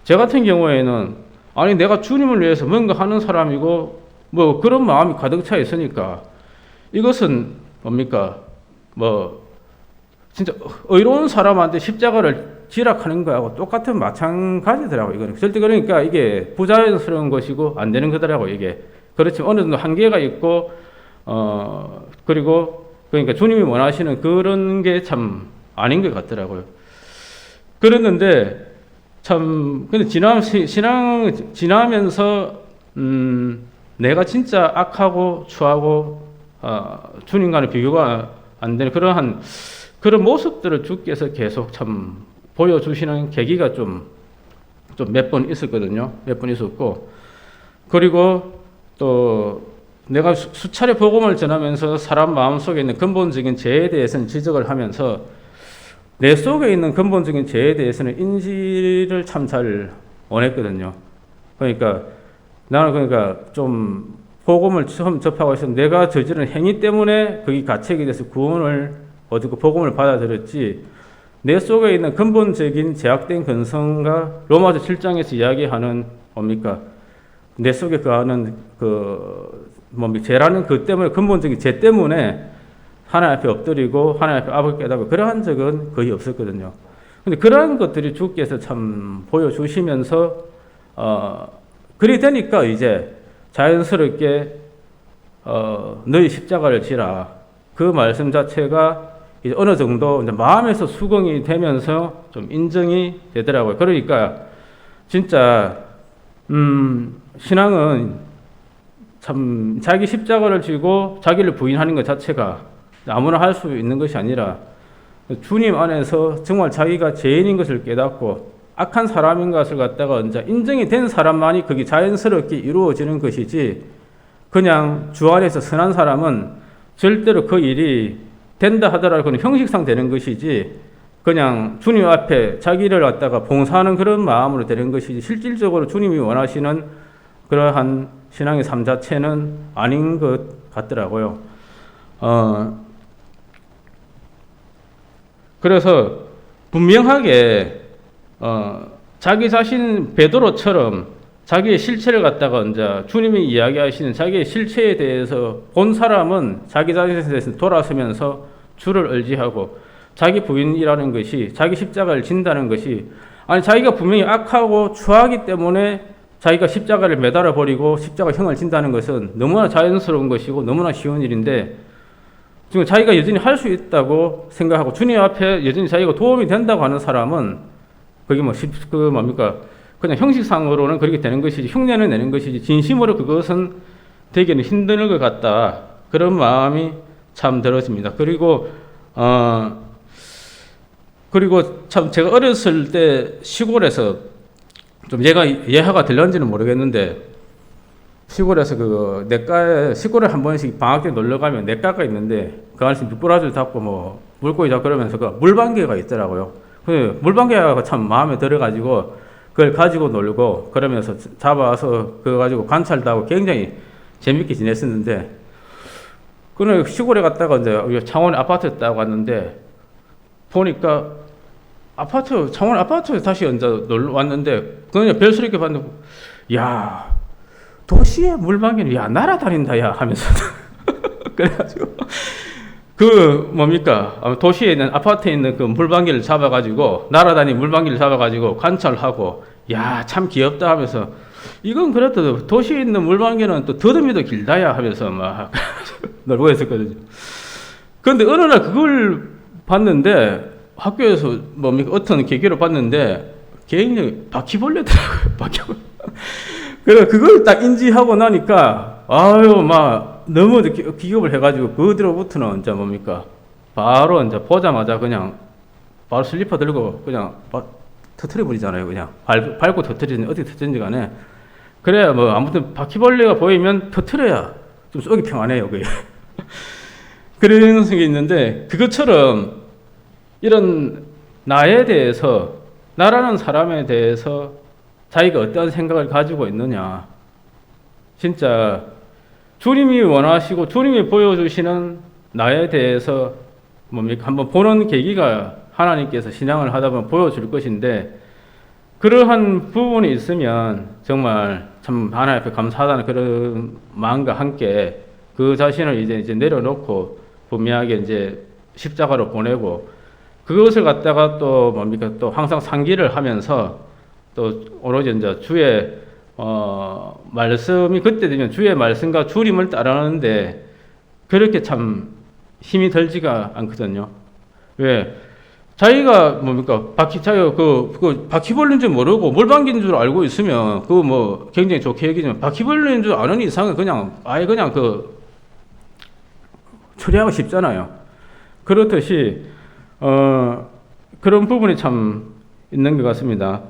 제 같은 경우에는 아니 내가 주님을 위해서 뭔가 하는 사람이고 뭐 그런 마음이 가득 차 있으니까 이것은 뭡니까 뭐 진짜 의로운 사람한테 십자가를 지락하는 거하고 똑같은 마찬가지더라고요. 이거는 절대 그러니까 이게 부자연스러운 것이고 안 되는 거더라고요. 이게 그렇지만 어느 정도 한계가 있고 그리고 그러니까 주님이 원하시는 그런 게 참 아닌 것 같더라고요. 그랬는데 참 근데 신앙 지나면서 내가 진짜 악하고 추하고 주님과는 비교가 안 되는 그런 모습들을 주께서 계속 참 보여주시는 계기가 좀 몇 번 있었거든요. 몇 번 있었고, 그리고 또 내가 수차례 복음을 전하면서 사람 마음속에 있는 근본적인 죄에 대해서는 지적을 하면서 내 속에 있는 근본적인 죄에 대해서는 인지를 참 잘 원했거든요. 그러니까 나는 그러니까 좀 복음을 처음 접하고 있으면 내가 저지른 행위 때문에 거기 가책이 돼서 구원을 얻고 복음을 받아들였지 내 속에 있는 근본적인 제약된 근성과 로마서 7장에서 이야기하는 뭡니까 내 속에 거하는 죄라는 그 때문에 근본적인 죄 때문에 하나님 앞에 엎드리고 하나님 앞에 아버지 깨닫고 그러한 적은 거의 없었거든요. 근데 그러한 것들이 주께서 참 보여주시면서 그리 되니까 이제 자연스럽게 너희 십자가를 지라 그 말씀 자체가 이제 어느 정도 이제 마음에서 수긍이 되면서 좀 인정이 되더라고요. 그러니까 진짜 신앙은 참 자기 십자가를 지고 자기를 부인하는 것 자체가 아무나 할 수 있는 것이 아니라 주님 안에서 정말 자기가 죄인인 것을 깨닫고 악한 사람인 것을 갖다가 이제 인정이 된 사람만이 그게 자연스럽게 이루어지는 것이지 그냥 주 안에서 선한 사람은 절대로 그 일이 된다 하더라도 그건 형식상 되는 것이지 그냥 주님 앞에 자기를 갖다가 봉사하는 그런 마음으로 되는 것이지 실질적으로 주님이 원하시는 그러한 신앙의 삶 자체는 아닌 것 같더라고요. 그래서 분명하게 자기 자신 베드로처럼 자기의 실체를 갖다가 이제 주님이 이야기하시는 자기의 실체에 대해서 본 사람은 자기 자신에 대해서 돌아서면서 주를 의지하고 자기 부인이라는 것이 자기 십자가를 진다는 것이 아니 자기가 분명히 악하고 추하기 때문에 자기가 십자가를 매달아 버리고 십자가 형을 진다는 것은 너무나 자연스러운 것이고 너무나 쉬운 일인데 지금 자기가 여전히 할 수 있다고 생각하고 주님 앞에 여전히 자기가 도움이 된다고 하는 사람은 그게 뭡니까? 그냥 형식상으로는 그렇게 되는 것이지 흉내는 내는 것이지 진심으로 그것은 되기는 힘든 것 같다. 그런 마음이 참 들어집니다. 그리고 참 제가 어렸을 때 시골에서 좀 예화가 들렸는지는 모르겠는데 시골에서 시골에 한 번씩 방학 때 놀러 가면 냇가가 있는데 그 안에서 미꾸라지를 잡고 뭐 물고기 잡고 그러면서 그 물방개가 있더라고요. 그 물방개가 참 마음에 들어가지고 그걸 가지고 놀고 그러면서 잡아와서 그거 가지고 관찰도 하고 굉장히 재밌게 지냈었는데 그날 시골에 갔다가 이제 창원 아파트에 딱 왔는데 보니까 창원 아파트에 다시 이제 놀러 왔는데 그냥 별스럽게 봤는데 야 도시의 물방개는 야 날아다닌다 야 하면서 그래가지고 도시에 있는 아파트에 있는 그 물방개를 잡아가지고 날아다니는 물방개를 잡아가지고 관찰하고 야 참 귀엽다 하면서 이건 그래도 도시에 있는 물방개는 또 더듬이도 길다야 하면서 막 놀고 있었거든요. 그런데 어느 날 그걸 봤는데 학교에서 어떤 계기로 봤는데 굉장히 바퀴벌레더라고요. 바퀴벌레. 그래서 그걸 딱 인지하고 나니까 너무 기겁을 해가지고 그 뒤로부터는 이제 바로 이제 보자마자 그냥 바로 슬리퍼 들고 그냥 터트려 버리잖아요. 그냥 밟고 터트리는 어떻게 터트리는지 간에 그래야 아무튼 바퀴벌레가 보이면 터트려야 좀 쏘기 평안해요. 그게 그런 게 있는데 그것처럼 이런 나에 대해서 나라는 사람에 대해서 자기가 어떠한 생각을 가지고 있느냐 진짜 주님이 원하시고 주님이 보여주시는 나에 대해서 한번 보는 계기가 하나님께서 신앙을 하다 보면 보여줄 것인데 그러한 부분이 있으면 정말 참 하나님 앞에 감사하다는 그런 마음과 함께 그 자신을 이제 내려놓고 분명하게 이제 십자가로 보내고 그것을 갖다가 또 뭡니까 또 항상 상기를 하면서 또 오로지 이제 주의 말씀이 그때 되면 주의 말씀과 주림을 따르는데 그렇게 참 힘이 들지가 않거든요. 왜? 자기가 뭡니까 자기가 그 바퀴벌레인 줄 모르고 물방개인 줄 알고 있으면 그거 뭐 굉장히 좋게 얘기지만 바퀴벌레인 줄 아는 이상은 그냥 아예 그냥 그 처리하기 쉽잖아요. 그렇듯이 그런 부분이 참 있는 것 같습니다.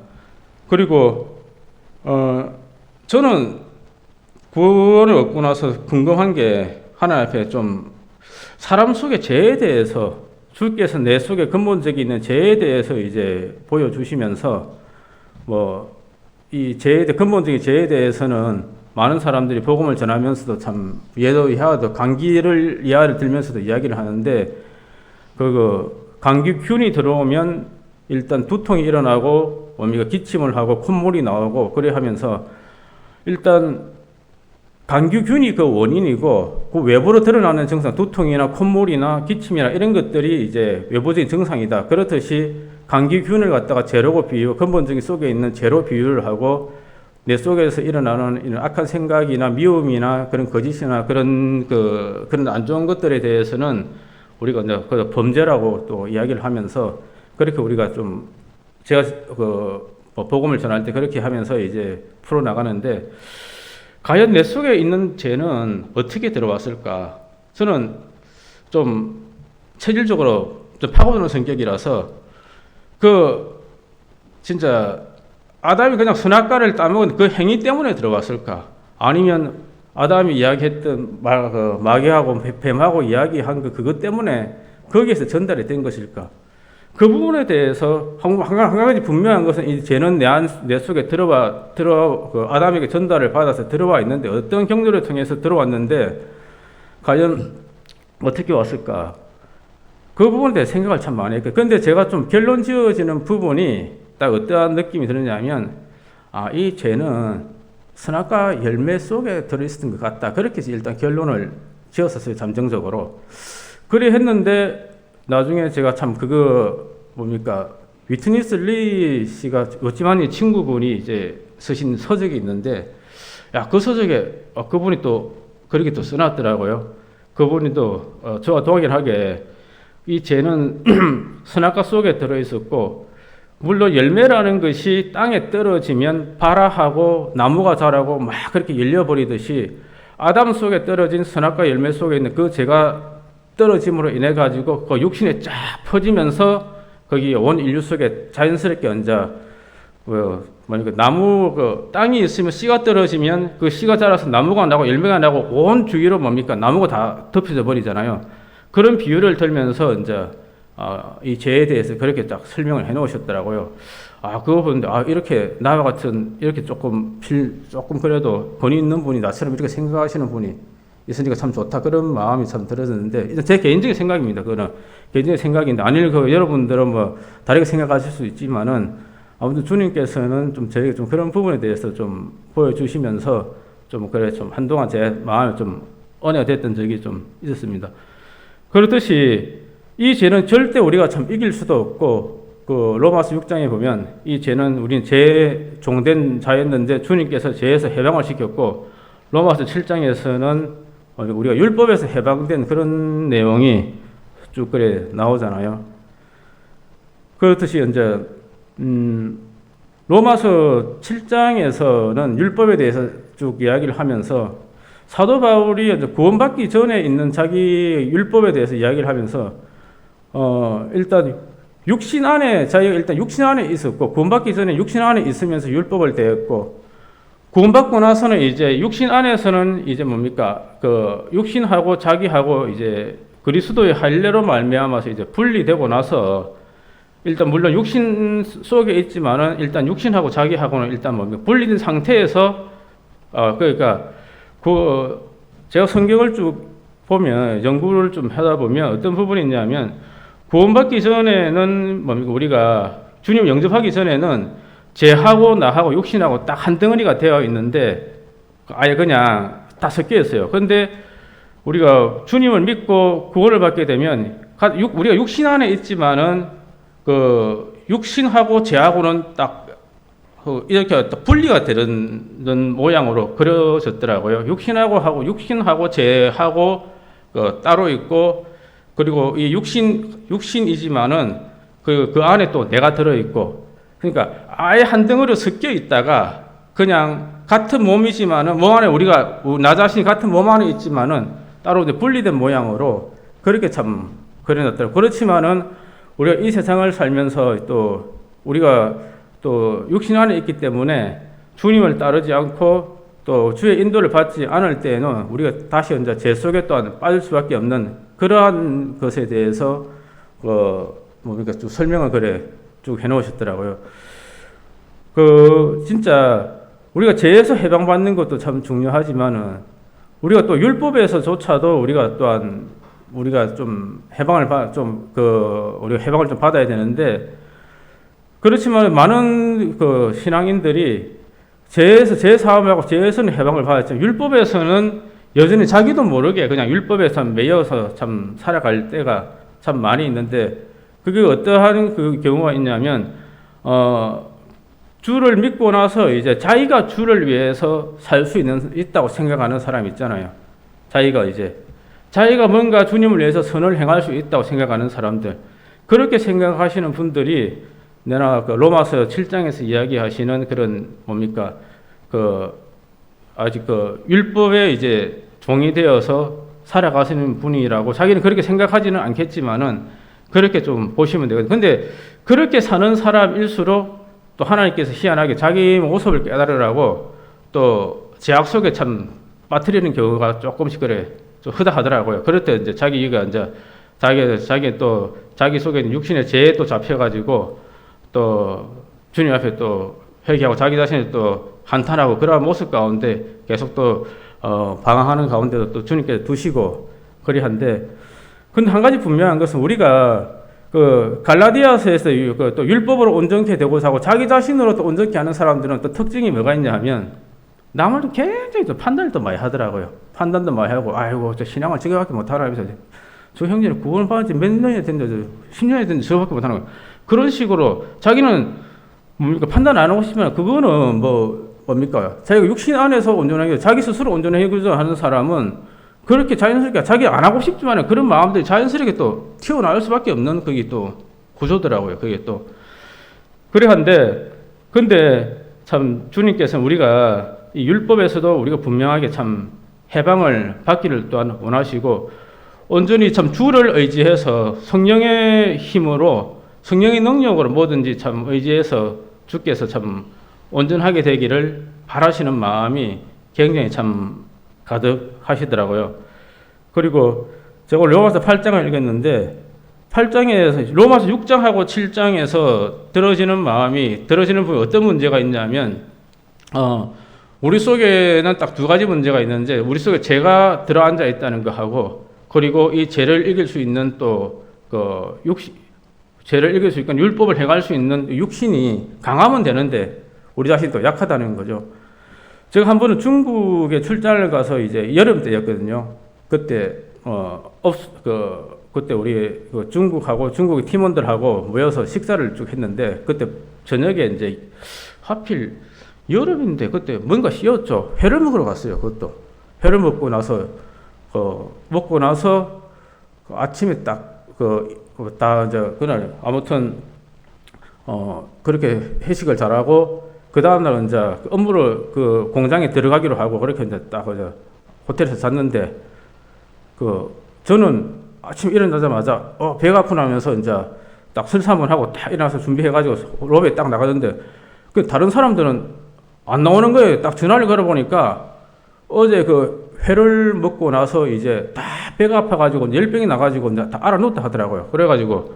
그리고 저는 구원을 얻고 나서 궁금한 게 하나님 앞에 좀 사람 속의 죄에 대해서 주께서 내 속에 근본적인 있는 죄에 대해서 이제 보여주시면서 뭐 이 죄에 근본적인 죄에 대해서는 많은 사람들이 복음을 전하면서도 참 예도 이하도 감기를 이하를 들면서도 이야기를 하는데 그 감기균이 들어오면 일단 두통이 일어나고 뭡니까 기침을 하고 콧물이 나오고 그래 하면서 일단 감기균이 그 원인이고 그 외부로 드러나는 증상 두통이나 콧물이나 기침이나 이런 것들이 이제 외부적인 증상이다. 그렇듯이 감기균을 갖다가 재료고 비유 근본적인 속에 있는 재료 비유를 하고 내 속에서 일어나는 이런 악한 생각이나 미움이나 그런 거짓이나 그런 그런 안 좋은 것들에 대해서는 우리가 이제 그 범죄라고 또 이야기를 하면서 그렇게 우리가 좀 제가 복음을 전할 때 그렇게 하면서 이제 풀어 나가는데 과연 내 속에 있는 죄는 어떻게 들어왔을까? 저는 좀 체질적으로 좀 파고드는 성격이라서 진짜 아담이 그냥 선악과를 따먹은 그 행위 때문에 들어왔을까? 아니면 아담이 이야기했던 마귀하고 뱀하고 이야기한 그것 때문에 거기에서 전달이 된 것일까? 그 부분에 대해서 한 가지 분명한 것은 이 죄는 내 속에 아담에게 전달을 받아서 들어와 있는데 어떤 경로를 통해서 들어왔는데 과연 어떻게 왔을까? 그 부분에 대해 생각을 참 많이 했거든요. 그런데 제가 좀 결론 지어지는 부분이 딱 어떠한 느낌이 드느냐면 이 죄는 선악과 열매 속에 들어있었던 것 같다. 그렇게 일단 결론을 지었었어요. 잠정적으로. 그래 했는데 나중에 제가 참 위트니스 리 씨가 어찌만이 친구분이 이제 쓰신 서적이 있는데, 그 서적에 그분이 또 그렇게 또 써놨더라고요. 그분이 또 저와 동일하게 이 죄는 선악과 속에 들어있었고, 물론 열매라는 것이 땅에 떨어지면 발아하고 나무가 자라고 막 그렇게 열려버리듯이 아담 속에 떨어진 선악과 열매 속에 있는 그 죄가 떨어짐으로 인해 가지고 그 육신에 쫙 퍼지면서 거기 온 인류 속에 자연스럽게 얹어 나무 땅이 있으면 씨가 떨어지면 그 씨가 자라서 나무가 나고 열매가 나고 온 주위로 나무가 다 덮여져 버리잖아요. 그런 비유를 들면서 이제 이 죄에 대해서 그렇게 딱 설명을 해놓으셨더라고요. 그거 보는데 이렇게 나와 같은 이렇게 조금 그래도 권위 있는 분이 나처럼 이렇게 생각하시는 분이 있으니까 참 좋다 그런 마음이 참 들었는데 제 개인적인 생각입니다. 그거는 개인적인 생각인데 아닐 여러분들은 뭐 다르게 생각하실 수 있지만은 아무튼 주님께서는 좀 저에게 좀 그런 부분에 대해서 좀 보여주시면서 좀 한동안 제 마음에 좀 은혜가 됐던 적이 좀 있었습니다. 그렇듯이 이 죄는 절대 우리가 참 이길 수도 없고 로마서 6장에 보면 이 죄는 우리는 죄에 종된 자였는데 주님께서 죄에서 해방을 시켰고 로마서 7장에서는 우리가 율법에서 해방된 그런 내용이 쭉 나오잖아요. 그렇듯이 이제 로마서 7장에서는 율법에 대해서 쭉 이야기를 하면서 사도 바울이 구원받기 전에 있는 자기 율법에 대해서 이야기를 하면서 일단 육신 안에 자기가 일단 육신 안에 있었고 구원받기 전에 육신 안에 있으면서 율법을 대했고 구원받고 나서는 이제 육신 안에서는 이제 육신하고 자기하고 이제 그리스도의 할례로 말미암아서 이제 분리되고 나서 일단 물론 육신 속에 있지만은 일단 육신하고 자기하고는 일단 분리된 상태에서 제가 성경을 쭉 보면 연구를 좀 하다 보면 어떤 부분이 있냐면 구원받기 전에는 우리가 주님 영접하기 전에는 쟤하고 나하고 육신하고 딱 한 덩어리가 되어 있는데 아예 그냥 다 섞여 있어요. 그런데 우리가 주님을 믿고 구원을 받게 되면 우리가 육신 안에 있지만은 그 육신하고 쟤하고는 딱 이렇게 분리가 되는 모양으로 그려졌더라고요. 육신하고 쟤하고 따로 있고, 그리고 이 육신이지만은 그 안에 또 내가 들어 있고, 그러니까 아예 한 덩어리로 섞여 있다가 그냥 같은 몸이지만은 몸 안에 나 자신이 같은 몸 안에 있지만은 따로 이제 분리된 모양으로 그렇게 참 그려놨더라고요. 그렇지만은 우리가 이 세상을 살면서 또 우리가 또 육신 안에 있기 때문에 주님을 따르지 않고 또 주의 인도를 받지 않을 때에는 우리가 다시 이제 죄 속에 또한 빠질 수밖에 없는 그러한 것에 대해서 뭡니까 쭉 설명을 그래 쭉 해놓으셨더라고요. 진짜 우리가 죄에서 해방받는 것도 참 중요하지만은 우리가 또 율법에서조차도 우리가 또한 우리가 좀 우리가 해방을 좀 받아야 되는데, 그렇지만 많은 신앙인들이 죄 사함하고 죄에서는 해방을 받았지만 율법에서는 여전히 자기도 모르게 그냥 율법에서 매여서 참 살아갈 때가 참 많이 있는데, 그게 어떠한 그 경우가 있냐면 주를 믿고 나서 이제 자기가 주를 위해서 살 수 있다고 생각하는 사람이 있잖아요. 자기가 뭔가 주님을 위해서 선을 행할 수 있다고 생각하는 사람들, 그렇게 생각하시는 분들이 내가 로마서 7장에서 이야기하시는 그런 뭡니까 아직 율법에 이제 종이 되어서 살아가시는 분이라고 자기는 그렇게 생각하지는 않겠지만은 그렇게 좀 보시면 되거든요. 근데 그렇게 사는 사람일수록 또 하나님께서 희한하게 자기 모습을 깨달으라고 또 제약 속에 참 빠뜨리는 경우가 조금씩 좀 흐다하더라고요. 그럴 때 이제 자기가 이제 자기 속에 있는 육신의 죄에 또 잡혀가지고 또 주님 앞에 또 회개하고 자기 자신을 또 한탄하고 그러한 모습 가운데 계속 또 방황하는 가운데도 또 주님께서 두시고 그리한데, 근데 한 가지 분명한 것은 우리가 갈라디아서에서 또 율법으로 온전케 되고자 하고 자기 자신으로 또 온전케 하는 사람들은 또 특징이 뭐가 있냐 하면 남을 굉장히 또 판단을 또 많이 하더라고요. 판단도 많이 하고, 아이고 저 신앙을 저거밖에 못하나 하면서 저 형제는 구원을 받은 지 몇 년이 됐는데 10년이 됐는데 저거밖에 못하는 거예요. 그런 식으로 자기는 뭡니까 판단 안 하고 싶으면 그거는 뭡니까 자기가 육신 안에서 온전하게 자기 스스로 온전하게 하는 사람은 그렇게 자연스럽게 자기 안 하고 싶지만 그런 마음들이 자연스럽게 또 튀어나올 수밖에 없는 그게 또 구조더라고요. 그게 또 그래한데, 근데 참 주님께서는 우리가 이 율법에서도 우리가 분명하게 참 해방을 받기를 또한 원하시고 온전히 참 주를 의지해서 성령의 힘으로 성령의 능력으로 뭐든지 참 의지해서 주께서 참 온전하게 되기를 바라시는 마음이 굉장히 참 가득하시더라고요. 그리고 제가 로마서 8장을 읽었는데 8장에서 로마서 6장하고 7장에서 들어지는 부분이 어떤 문제가 있냐면 우리 속에는 딱 두 가지 문제가 있는데, 우리 속에 죄가 들어앉아 있다는 거하고, 그리고 이 죄를 이길 수 있는 또 죄를 이길 수 있고 율법을 행할 수 있는 육신이 강하면 되는데 우리 자신이 또 약하다는 거죠. 제가 한 번은 중국에 출장을 가서 이제 여름 때였거든요. 그때 그때 우리 중국하고 중국의 팀원들하고 모여서 식사를 쭉 했는데, 그때 저녁에 이제 하필 여름인데 그때 뭔가 쉬었죠. 회를 먹으러 갔어요. 그것도 회를 먹고 나서 아침에 다 이제 그날 아무튼 그렇게 회식을 잘하고 그 다음날 이제 업무를 공장에 들어가기로 하고 그렇게 이제 딱 호텔에서 잤는데 저는 아침 일어나자마자 배가 아프나면서 이제 딱 설사문 하고 딱 일어나서 준비해가지고 로비에 딱 나가는데 다른 사람들은 안 나오는 거예요. 딱 전화를 걸어보니까 어제 회를 먹고 나서 이제 다 배가 아파가지고 열병이 나가지고 이제 다 알아놓았다 하더라고요. 그래가지고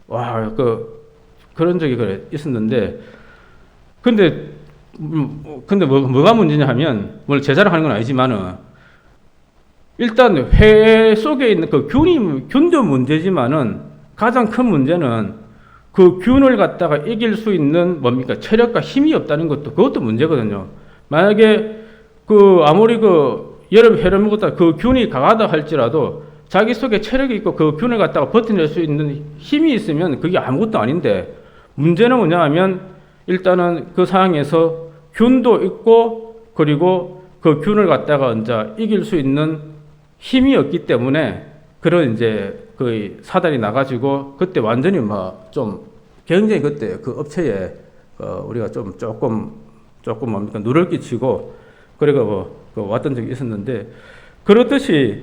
와 그런 적이 있었는데, 근데 뭐가 문제냐 하면 뭘 제자를 하는 건 아니지만은 일단 회 속에 있는 균도 문제지만은 가장 큰 문제는 그 균을 갖다가 이길 수 있는 뭡니까? 체력과 힘이 없다는 것도 그것도 문제거든요. 만약에 그 아무리 그 여름 해로먹었다 그 균이 강하다 할지라도 자기 속에 체력이 있고 그 균을 갖다가 버텨낼 수 있는 힘이 있으면 그게 아무것도 아닌데 문제는 뭐냐 하면 일단은 그 상황에서 균도 있고 그리고 그 균을 갖다가 이제 이길 수 있는 힘이 없기 때문에 그런 이제 그 사단이 나가지고 그때 완전히 막 좀 굉장히 그때 그 업체에 우리가 좀 조금 뭡니까 누를 끼치고 그리고 그 왔던 적이 있었는데 그렇듯이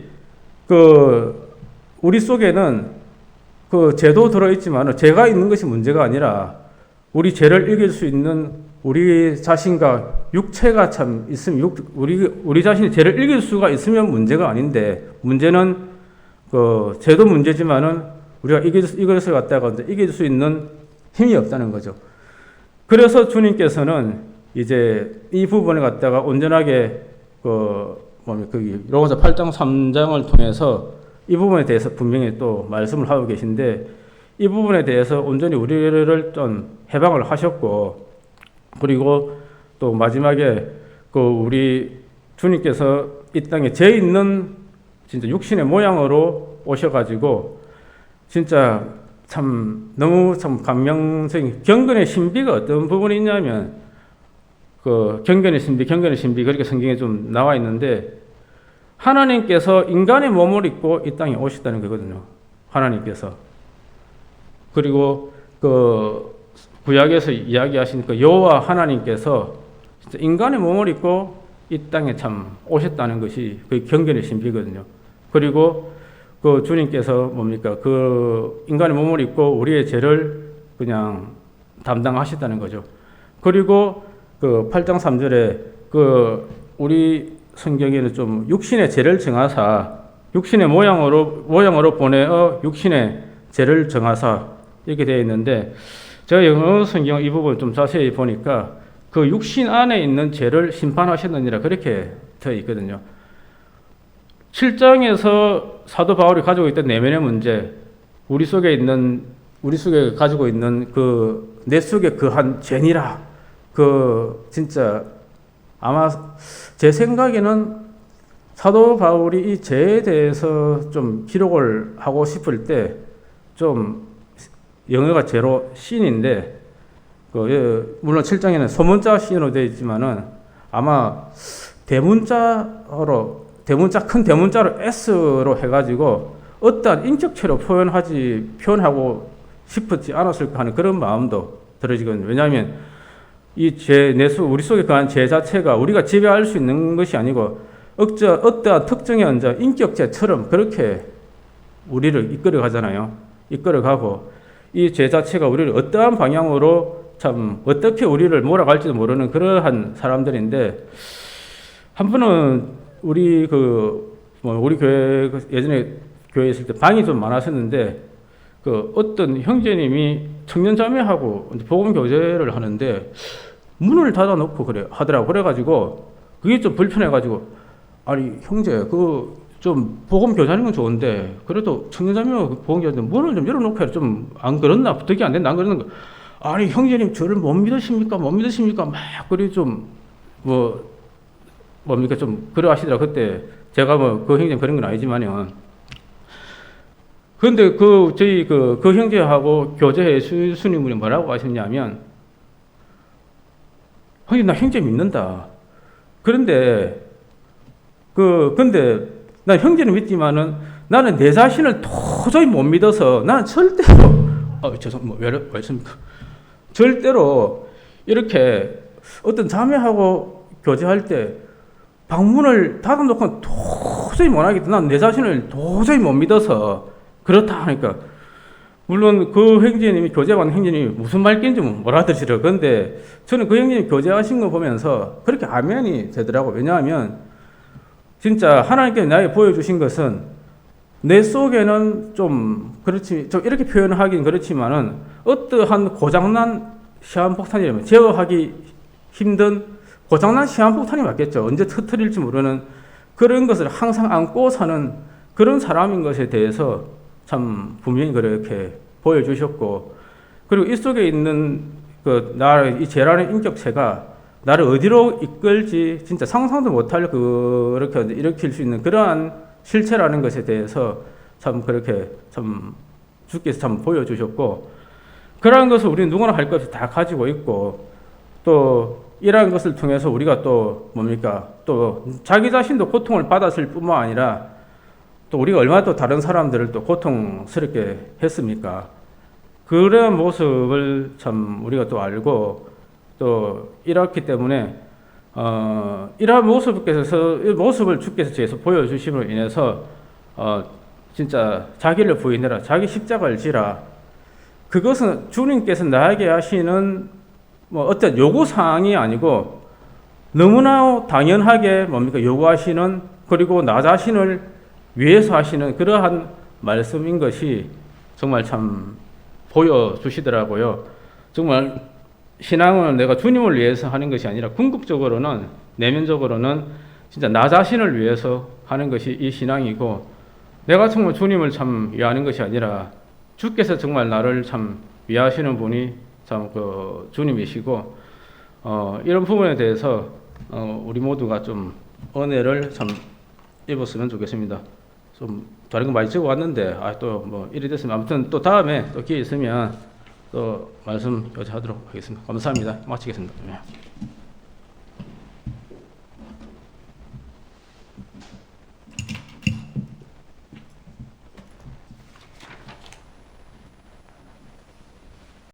그 우리 속에는 그 죄도 들어있지만 죄가 있는 것이 문제가 아니라 우리 죄를 이길 수 있는 우리 자신과 육체가 참 있으면 우리 자신이 죄를 이길 수가 있으면 문제가 아닌데 문제는 그 죄도 문제지만은 우리가 이것을 갖다가 이길 수 있는 힘이 없다는 거죠. 그래서 주님께서는 이제 이 부분을 갖다가 온전하게 로마서 8장 3장을 통해서 이 부분에 대해서 분명히 또 말씀을 하고 계신데 이 부분에 대해서 온전히 우리를 좀 해방을 하셨고 그리고 또 마지막에 그 우리 주님께서 이 땅에 죄 있는 진짜 육신의 모양으로 오셔가지고 진짜 참 너무 참 감명적인 경건의 신비가 어떤 부분이 있냐면 그 경건의 신비 그렇게 성경에 좀 나와 있는데 하나님께서 인간의 몸을 입고 이 땅에 오셨다는 거거든요. 하나님께서. 그리고 그 구약에서 이야기하신 그 여호와 하나님께서 진짜 인간의 몸을 입고 이 땅에 참 오셨다는 것이 그 경건의 신비거든요. 그리고 그 주님께서 뭡니까? 그 인간의 몸을 입고 우리의 죄를 그냥 담당하셨다는 거죠. 그리고 그 8장 3절에 그 우리 성경에는 좀 육신의 죄를 정하사 육신의 모양으로 보내어 육신의 죄를 정하사 이렇게 되어 있는데 제가 영어 성경 이 부분을 좀 자세히 보니까 그 육신 안에 있는 죄를 심판하셨느니라 그렇게 되어 있거든요. 7장에서 사도 바울이 가지고 있던 내면의 문제, 우리 속에 가지고 있는 그 내 속에 그한 죄니라. 그 진짜 아마 제 생각에는 사도 바울이 이 죄에 대해서 좀 기록을 하고 싶을 때 좀 영어가 제로 신인데 물론 7장에는 소문자 신으로 되어 있지만은 아마 큰 대문자로 S로 해가지고 어떠한 인격체로 표현하고 싶지 않았을까 하는 그런 마음도 들어지거든요. 왜냐하면 우리 속에 그한 죄 자체가 우리가 지배할 수 있는 것이 아니고 어떠한 특정의 인격체처럼 그렇게 우리를 이끌어 가잖아요. 이끌어 가고 이 죄 자체가 우리를 어떠한 방향으로 참 어떻게 우리를 몰아갈지도 모르는 그러한 사람들인데 한 분은 우리 교회 예전에 교회에 있을 때 방이 좀 많았었는데 그 어떤 형제님이 청년자매하고 복음 교제를 하는데 문을 닫아놓고 하더라고. 그래가지고 그게 좀 불편해가지고 아니 형제 좀 복음 교제하는 건 좋은데 그래도 청년자매와 복음 교제하는데 문을 좀 열어놓고 해야 좀 안 그렇나? 부탁이 안 된다 안 그러는 거. 아니 형제님 저를 못 믿으십니까? 막 그리 좀 뭡니까 좀 그러 하시더라. 그때 제가 그 형제는 그런 건 아니지만요. 그런데 저희 그 형제하고 교제해 수님분이 뭐라고 하셨냐면 형님 나 형제 믿는다. 그런데 근데 난 형제는 믿지만은 나는 내 자신을 도저히 못 믿어서 나는 절대로 왜 이렇습니까? 절대로 이렇게 어떤 자매하고 교제할 때 방문을 닫아놓고 도저히 못하겠다. 난 내 자신을 도저히 못 믿어서 그렇다 하니까 물론 그 형제님이 교제한 형제님이 무슨 말인지 못 알아들으시더라고요. 그런데 저는 그 형제님 교제하신 거 보면서 그렇게 아멘이 되더라고요. 왜냐하면 진짜 하나님께서 나에게 보여주신 것은 내 속에는 좀 이렇게 표현하긴 그렇지만은 어떠한 고장난 시한폭탄이라면 제어하기 힘든 고장난 시한폭탄이 맞겠죠. 언제 터뜨릴지 모르는 그런 것을 항상 안고 사는 그런 사람인 것에 대해서 참 분명히 그렇게 보여주셨고 그리고 이 속에 있는 이 죄라는 인격체가 나를 어디로 이끌지 진짜 상상도 못할 그렇게 일으킬 수 있는 그러한 실체라는 것에 대해서 참 그렇게 참 주께서 참 보여주셨고, 그러한 것을 우리는 누구나 할 것 없이 다 가지고 있고, 또 이러한 것을 통해서 우리가 또 뭡니까? 또 자기 자신도 고통을 받았을 뿐만 아니라 또 우리가 얼마나 또 다른 사람들을 또 고통스럽게 했습니까? 그런 모습을 참 우리가 또 알고 또 이렇기 때문에 이러한 모습을 주께서 제에서 보여주심으로 인해서 진짜 자기를 부인해라, 자기 십자가를 지라. 그것은 주님께서 나에게 하시는 뭐 어떤 요구 사항이 아니고 너무나 당연하게 뭡니까 요구하시는, 그리고 나 자신을 위해서 하시는 그러한 말씀인 것이 정말 참 보여주시더라고요. 정말 신앙은 내가 주님을 위해서 하는 것이 아니라 궁극적으로는, 내면적으로는 진짜 나 자신을 위해서 하는 것이 이 신앙이고, 내가 정말 주님을 참 위하는 것이 아니라 주께서 정말 나를 참 위하시는 분이 참 그 주님이시고, 이런 부분에 대해서 우리 모두가 좀 은혜를 참 입었으면 좋겠습니다. 좀 다른 거 많이 적어 왔는데 또 뭐 일이 됐으면 아무튼 또 다음에 또 기회 있으면 또 말씀 여쭤하도록 하겠습니다. 감사합니다. 마치겠습니다.